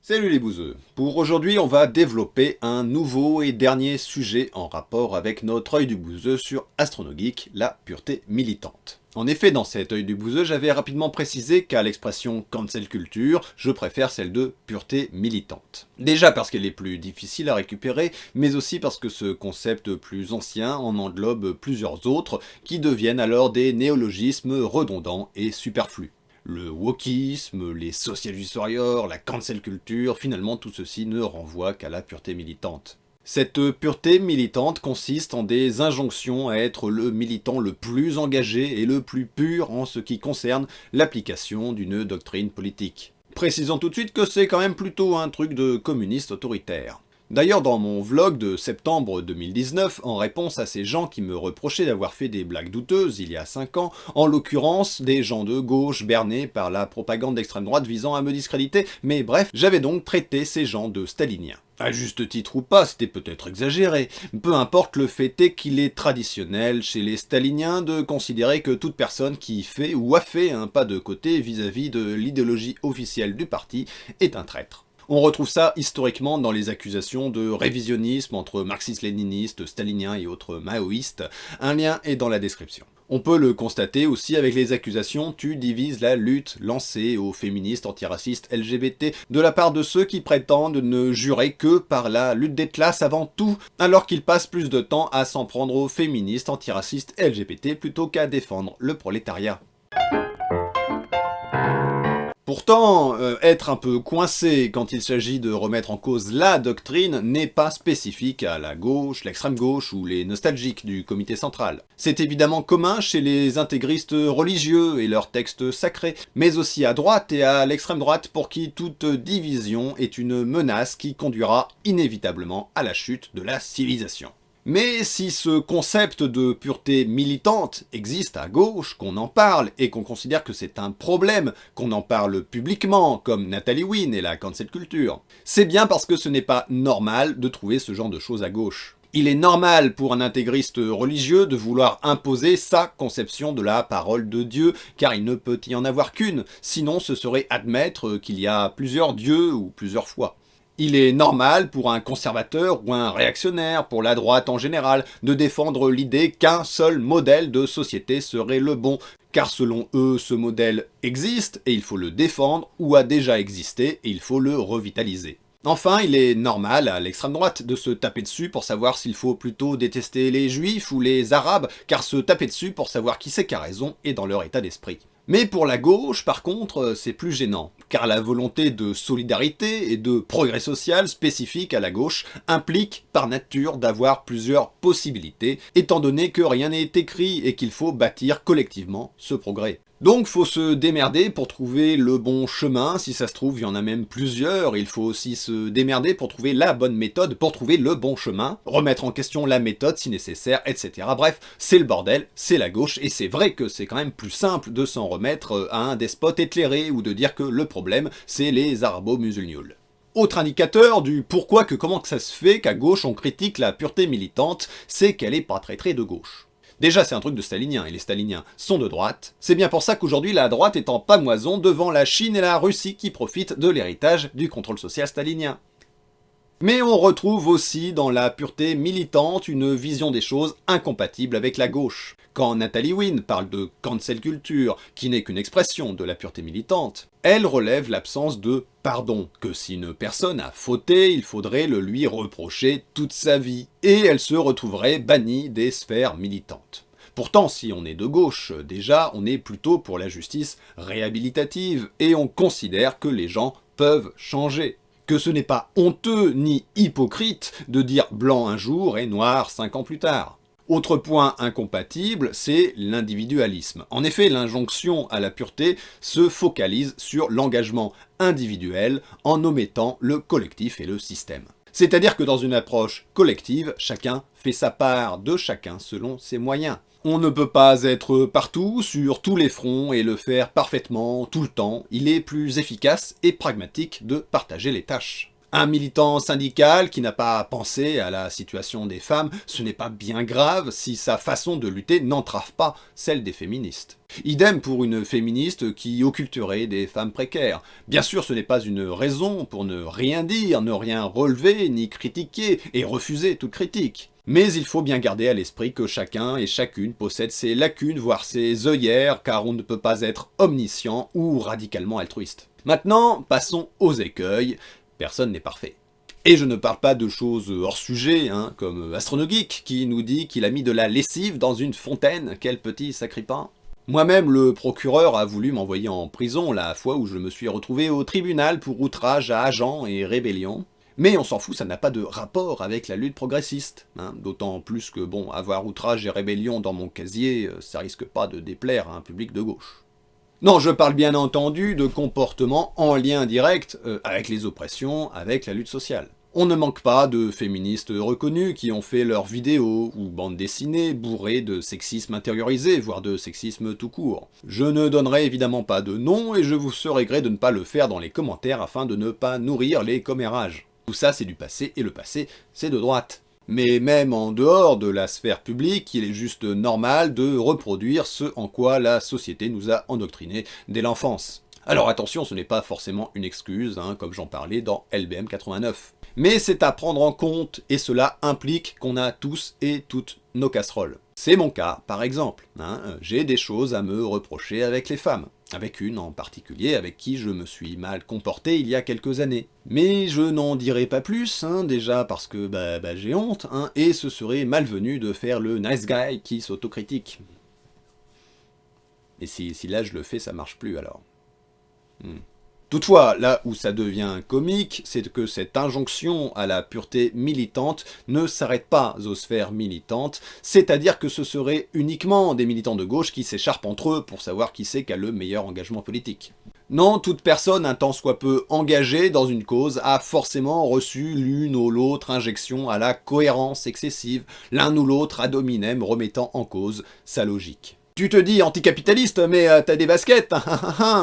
Salut les bouseux. Pour aujourd'hui, on va développer un nouveau et dernier sujet en rapport avec notre œil du bouseux sur AstronoGeek, la pureté militante. En effet, dans cet œil du bouseux, j'avais rapidement précisé qu'à l'expression cancel culture, je préfère celle de pureté militante. Déjà parce qu'elle est plus difficile à récupérer, mais aussi parce que ce concept plus ancien en englobe plusieurs autres qui deviennent alors des néologismes redondants et superflus. Le wokisme, les social justice warriors, la cancel culture, finalement tout ceci ne renvoie qu'à la pureté militante. Cette pureté militante consiste en des injonctions à être le militant le plus engagé et le plus pur en ce qui concerne l'application d'une doctrine politique. Précisons tout de suite que c'est quand même plutôt un truc de communiste autoritaire. D'ailleurs, dans mon vlog de septembre 2019, en réponse à ces gens qui me reprochaient d'avoir fait des blagues douteuses il y a 5 ans, en l'occurrence des gens de gauche bernés par la propagande d'extrême droite visant à me discréditer, mais bref, j'avais donc traité ces gens de staliniens. À juste titre ou pas, c'était peut-être exagéré. Peu importe, le fait est qu'il est traditionnel chez les staliniens de considérer que toute personne qui fait ou a fait un pas de côté vis-à-vis de l'idéologie officielle du parti est un traître. On retrouve ça historiquement dans les accusations de révisionnisme entre marxistes-léninistes, staliniens et autres maoïstes. Un lien est dans la description. On peut le constater aussi avec les accusations « tu divises la lutte » lancée aux féministes antiracistes LGBT de la part de ceux qui prétendent ne jurer que par la lutte des classes avant tout, alors qu'ils passent plus de temps à s'en prendre aux féministes antiracistes LGBT plutôt qu'à défendre le prolétariat. Pourtant, être un peu coincé quand il s'agit de remettre en cause la doctrine n'est pas spécifique à la gauche, l'extrême gauche ou les nostalgiques du comité central. C'est évidemment commun chez les intégristes religieux et leurs textes sacrés, mais aussi à droite et à l'extrême droite pour qui toute division est une menace qui conduira inévitablement à la chute de la civilisation. Mais si ce concept de pureté militante existe à gauche, qu'on en parle, et qu'on considère que c'est un problème, qu'on en parle publiquement, comme Nathalie Wynne et la cancel culture, c'est bien parce que ce n'est pas normal de trouver ce genre de choses à gauche. Il est normal pour un intégriste religieux de vouloir imposer sa conception de la parole de Dieu, car il ne peut y en avoir qu'une, sinon ce serait admettre qu'il y a plusieurs dieux ou plusieurs foi. Il est normal pour un conservateur ou un réactionnaire, pour la droite en général, de défendre l'idée qu'un seul modèle de société serait le bon, car selon eux, ce modèle existe et il faut le défendre, ou a déjà existé et il faut le revitaliser. Enfin, il est normal à l'extrême droite de se taper dessus pour savoir s'il faut plutôt détester les juifs ou les arabes, car se taper dessus pour savoir qui c'est qui a raison est dans leur état d'esprit. Mais pour la gauche, par contre, c'est plus gênant, car la volonté de solidarité et de progrès social spécifique à la gauche implique par nature d'avoir plusieurs possibilités, étant donné que rien n'est écrit et qu'il faut bâtir collectivement ce progrès. Donc faut se démerder pour trouver le bon chemin, si ça se trouve il y en a même plusieurs, il faut aussi se démerder pour trouver la bonne méthode pour trouver le bon chemin, remettre en question la méthode si nécessaire, etc. Bref, c'est le bordel, c'est la gauche, et c'est vrai que c'est quand même plus simple de s'en remettre à un despote éclairé ou de dire que le problème c'est les arabo-musulmioles. Autre indicateur du pourquoi que comment que ça se fait qu'à gauche on critique la pureté militante, c'est qu'elle est pas très de gauche. Déjà, c'est un truc de stalinien, et les staliniens sont de droite. C'est bien pour ça qu'aujourd'hui, la droite est en pamoison devant la Chine et la Russie qui profitent de l'héritage du contrôle social stalinien. Mais on retrouve aussi dans la pureté militante une vision des choses incompatible avec la gauche. Quand Nathalie Wynne parle de cancel culture, qui n'est qu'une expression de la pureté militante, elle relève l'absence de pardon, que si une personne a fauté, il faudrait le lui reprocher toute sa vie, et elle se retrouverait bannie des sphères militantes. Pourtant, si on est de gauche, déjà, on est plutôt pour la justice réhabilitative, et on considère que les gens peuvent changer. Que ce n'est pas honteux ni hypocrite de dire blanc un jour et noir 5 ans plus tard. Autre point incompatible, c'est l'individualisme. En effet, l'injonction à la pureté se focalise sur l'engagement individuel en omettant le collectif et le système. C'est-à-dire que dans une approche collective, chacun fait sa part de chacun selon ses moyens. On ne peut pas être partout, sur tous les fronts, et le faire parfaitement, tout le temps. Il est plus efficace et pragmatique de partager les tâches. Un militant syndical qui n'a pas pensé à la situation des femmes, ce n'est pas bien grave si sa façon de lutter n'entrave pas celle des féministes. Idem pour une féministe qui occulterait des femmes précaires. Bien sûr, ce n'est pas une raison pour ne rien dire, ne rien relever, ni critiquer, et refuser toute critique. Mais il faut bien garder à l'esprit que chacun et chacune possède ses lacunes, voire ses œillères, car on ne peut pas être omniscient ou radicalement altruiste. Maintenant, passons aux écueils. Personne n'est parfait. Et je ne parle pas de choses hors sujet, comme Astronogeek, qui nous dit qu'il a mis de la lessive dans une fontaine, quel petit sacripant. Moi-même, le procureur a voulu m'envoyer en prison la fois où je me suis retrouvé au tribunal pour outrage à agent et rébellion. Mais on s'en fout, ça n'a pas de rapport avec la lutte progressiste. D'autant plus que, bon, avoir outrage et rébellion dans mon casier, ça risque pas de déplaire à un public de gauche. Non, je parle bien entendu de comportements en lien direct avec les oppressions, avec la lutte sociale. On ne manque pas de féministes reconnus qui ont fait leurs vidéos ou bandes dessinées bourrées de sexisme intériorisé, voire de sexisme tout court. Je ne donnerai évidemment pas de nom et je vous serai gré de ne pas le faire dans les commentaires afin de ne pas nourrir les commérages. Tout ça c'est du passé et le passé c'est de droite. Mais même en dehors de la sphère publique, il est juste normal de reproduire ce en quoi la société nous a endoctrinés dès l'enfance. Alors attention, ce n'est pas forcément une excuse, comme j'en parlais dans LBM 89. Mais c'est à prendre en compte, et cela implique qu'on a tous et toutes nos casseroles. C'est mon cas, par exemple. J'ai des choses à me reprocher avec les femmes. Avec une en particulier avec qui je me suis mal comporté il y a quelques années. Mais je n'en dirai pas plus, déjà parce que j'ai honte, et ce serait malvenu de faire le nice guy qui s'autocritique. Et si là je le fais, ça marche plus alors. Toutefois, là où ça devient comique, c'est que cette injonction à la pureté militante ne s'arrête pas aux sphères militantes, c'est-à-dire que ce serait uniquement des militants de gauche qui s'écharpent entre eux pour savoir qui c'est qui a le meilleur engagement politique. Non, toute personne un tant soit peu engagée dans une cause a forcément reçu l'une ou l'autre injection à la cohérence excessive, l'un ou l'autre ad hominem remettant en cause sa logique. Tu te dis anticapitaliste, mais t'as des baskets,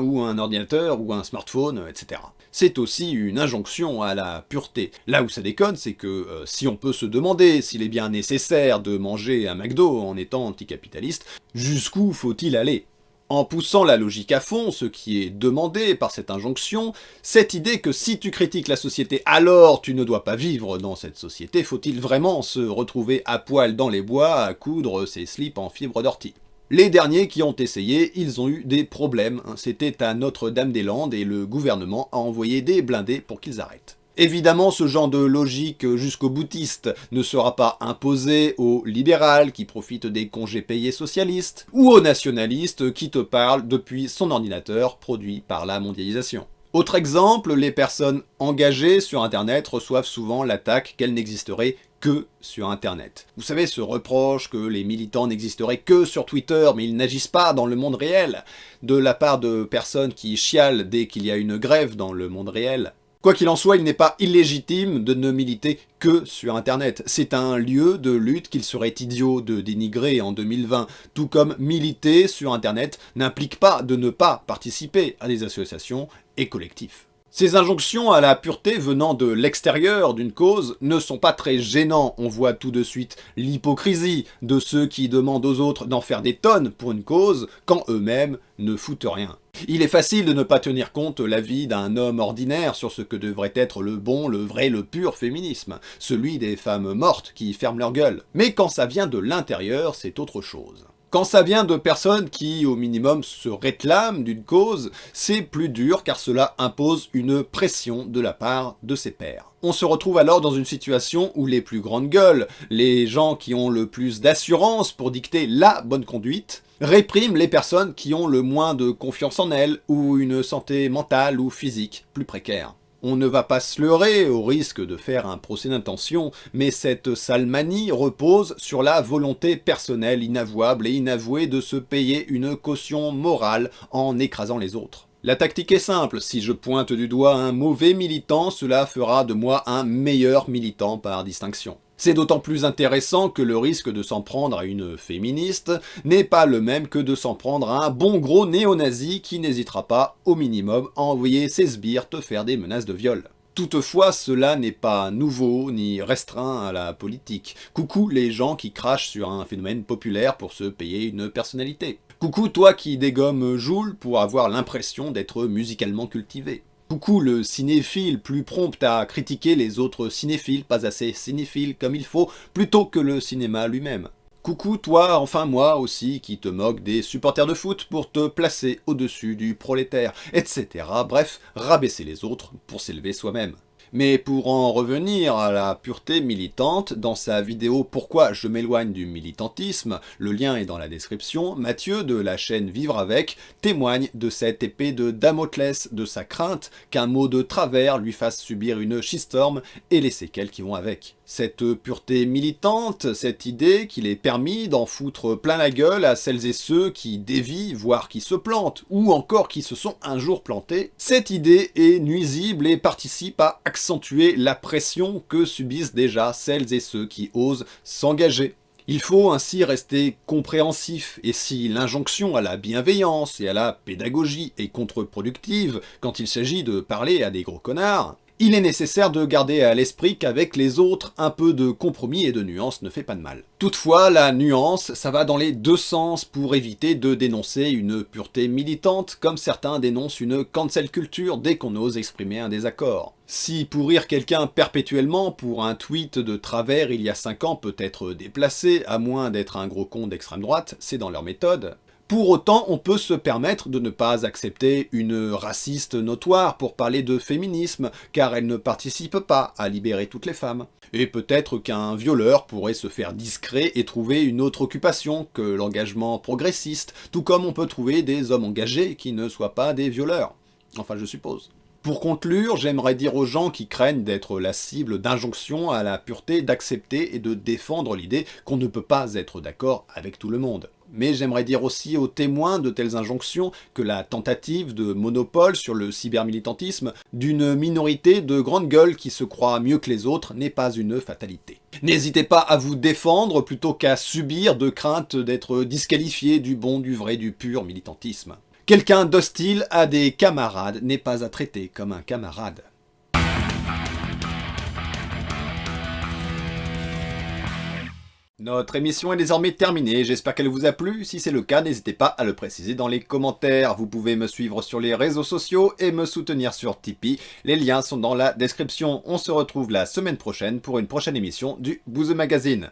ou un ordinateur, ou un smartphone, etc. C'est aussi une injonction à la pureté. Là où ça déconne, c'est que si on peut se demander s'il est bien nécessaire de manger un McDo en étant anticapitaliste, jusqu'où faut-il aller ? En poussant la logique à fond, ce qui est demandé par cette injonction, cette idée que si tu critiques la société, alors tu ne dois pas vivre dans cette société, faut-il vraiment se retrouver à poil dans les bois à coudre ses slips en fibre d'ortie ? Les derniers qui ont essayé, ils ont eu des problèmes. C'était à Notre-Dame-des-Landes et le gouvernement a envoyé des blindés pour qu'ils arrêtent. Évidemment, ce genre de logique jusqu'au boutiste ne sera pas imposé aux libérales qui profitent des congés payés socialistes ou aux nationalistes qui te parlent depuis son ordinateur produit par la mondialisation. Autre exemple, les personnes engagées sur Internet reçoivent souvent l'attaque qu'elles n'existeraient que sur Internet. Vous savez, ce reproche que les militants n'existeraient que sur Twitter, mais ils n'agissent pas dans le monde réel, de la part de personnes qui chialent dès qu'il y a une grève dans le monde réel. Quoi qu'il en soit, il n'est pas illégitime de ne militer que sur Internet. C'est un lieu de lutte qu'il serait idiot de dénigrer en 2020, tout comme militer sur Internet n'implique pas de ne pas participer à des associations et collectifs. Ces injonctions à la pureté venant de l'extérieur d'une cause ne sont pas très gênants. On voit tout de suite l'hypocrisie de ceux qui demandent aux autres d'en faire des tonnes pour une cause quand eux-mêmes ne foutent rien. Il est facile de ne pas tenir compte l'avis d'un homme ordinaire sur ce que devrait être le bon, le vrai, le pur féminisme, celui des femmes mortes qui ferment leur gueule. Mais quand ça vient de l'intérieur, c'est autre chose. Quand ça vient de personnes qui, au minimum, se réclament d'une cause, c'est plus dur car cela impose une pression de la part de ses pairs. On se retrouve alors dans une situation où les plus grandes gueules, les gens qui ont le plus d'assurance pour dicter la bonne conduite, répriment les personnes qui ont le moins de confiance en elles ou une santé mentale ou physique plus précaire. On ne va pas se leurrer au risque de faire un procès d'intention, mais cette sale manie repose sur la volonté personnelle inavouable et inavouée de se payer une caution morale en écrasant les autres. La tactique est simple, si je pointe du doigt un mauvais militant, cela fera de moi un meilleur militant par distinction. C'est d'autant plus intéressant que le risque de s'en prendre à une féministe n'est pas le même que de s'en prendre à un bon gros néo-nazi qui n'hésitera pas, au minimum, à envoyer ses sbires te faire des menaces de viol. Toutefois, cela n'est pas nouveau ni restreint à la politique. Coucou les gens qui crachent sur un phénomène populaire pour se payer une personnalité. Coucou toi qui dégomme Joule pour avoir l'impression d'être musicalement cultivé. Coucou le cinéphile plus prompt à critiquer les autres cinéphiles pas assez cinéphiles comme il faut, plutôt que le cinéma lui-même. Coucou toi, enfin moi aussi, qui te moque des supporters de foot pour te placer au-dessus du prolétaire, etc. Bref, rabaisser les autres pour s'élever soi-même. Mais pour en revenir à la pureté militante, dans sa vidéo « Pourquoi je m'éloigne du militantisme », le lien est dans la description, Mathieu de la chaîne Vivre Avec témoigne de cette épée de Damoclès, de sa crainte qu'un mot de travers lui fasse subir une shitstorm et les séquelles qui vont avec. Cette pureté militante, cette idée qu'il est permis d'en foutre plein la gueule à celles et ceux qui dévient, voire qui se plantent, ou encore qui se sont un jour plantés, cette idée est nuisible et participe à accentuer la pression que subissent déjà celles et ceux qui osent s'engager. Il faut ainsi rester compréhensif, et si l'injonction à la bienveillance et à la pédagogie est contre-productive quand il s'agit de parler à des gros connards, il est nécessaire de garder à l'esprit qu'avec les autres, un peu de compromis et de nuance ne fait pas de mal. Toutefois, la nuance, ça va dans les deux sens pour éviter de dénoncer une pureté militante, comme certains dénoncent une cancel culture dès qu'on ose exprimer un désaccord. Si pourrir quelqu'un perpétuellement pour un tweet de travers il y a 5 ans peut être déplacé, à moins d'être un gros con d'extrême droite, c'est dans leur méthode. Pour autant, on peut se permettre de ne pas accepter une raciste notoire pour parler de féminisme, car elle ne participe pas à libérer toutes les femmes. Et peut-être qu'un violeur pourrait se faire discret et trouver une autre occupation que l'engagement progressiste, tout comme on peut trouver des hommes engagés qui ne soient pas des violeurs. Enfin, je suppose. Pour conclure, j'aimerais dire aux gens qui craignent d'être la cible d'injonctions à la pureté d'accepter et de défendre l'idée qu'on ne peut pas être d'accord avec tout le monde. Mais j'aimerais dire aussi aux témoins de telles injonctions que la tentative de monopole sur le cybermilitantisme d'une minorité de grandes gueules qui se croient mieux que les autres n'est pas une fatalité. N'hésitez pas à vous défendre plutôt qu'à subir de crainte d'être disqualifié du bon, du vrai, du pur militantisme. Quelqu'un d'hostile à des camarades n'est pas à traiter comme un camarade. Notre émission est désormais terminée, j'espère qu'elle vous a plu. Si c'est le cas, n'hésitez pas à le préciser dans les commentaires. Vous pouvez me suivre sur les réseaux sociaux et me soutenir sur Tipeee. Les liens sont dans la description. On se retrouve la semaine prochaine pour une prochaine émission du Bouzeux Magazine.